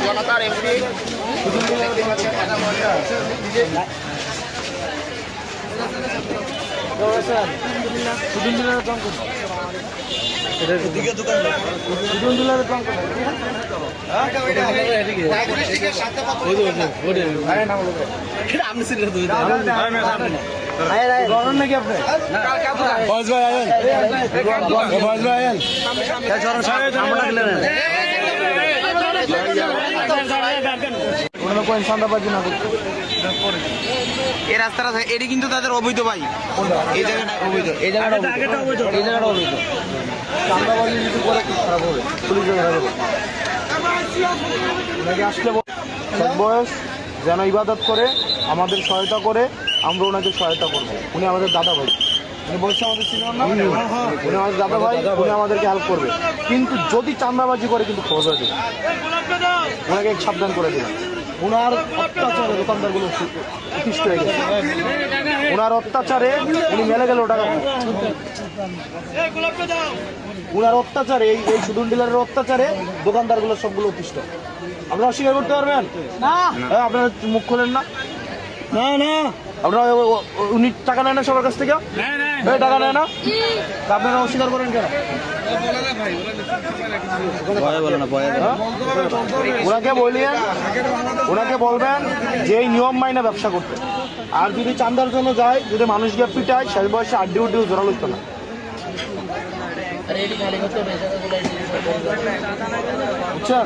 জনতার এমপি নাকি আপনি এই রাস্তাটা এটি কিন্তু তাদের অবৈধ ভাই। এই জায়গাটা অবৈধ, এই জায়গাটা অবৈধ, এই জায়গাটা অবৈধ। চাঁদাবাজি যদি করে কি খারাপ হবে, পুলিশ নাকি আসলে বয়স যেন ইবাদত করে, আমাদের সহায়তা করে, আমরা ওনাকে সহায়তা করবো। উনি আমাদের দাদা ভাই, উনি বলছে আমাদের সিনিয়র না, উনি আমাদের দাদা ভাই, উনি আমাদেরকে হেল্প করবে। কিন্তু যদি চাঁদাবাজি করে কিন্তু খোঁজ হয়ে দেবে, ওনাকে সাবধান করে দিলাম। ওনার অত্যাচারে দোকানদারগুলো অতিষ্ঠ হয়ে গেছে, ওনার অত্যাচারে উনি মেলে গেল টাকা। ওনার অত্যাচারে, এই সুদন ডিলারের অত্যাচারে দোকানদারগুলো সবগুলো অতিষ্ঠ। আপনারা অস্বীকার করতে পারবেন না? আপনারা মুখ খোলেন না? না না, আপনারা উনি টাকা নেয় না সবার কাছ থেকে? টাকা নেয় না, আপনারা অস্বীকার করেন কেন? ওনাকে বললেন, ওনাকে বলবেন যে এই নিয়ম মাইনা ব্যবসা করতে। আর যদি চান্দার জন্য যায়, যদি মানুষকে পিটায়, শেষ বয়সে আড্ডি উড্ডিও জোরাল হইতো না। বুঝছেন?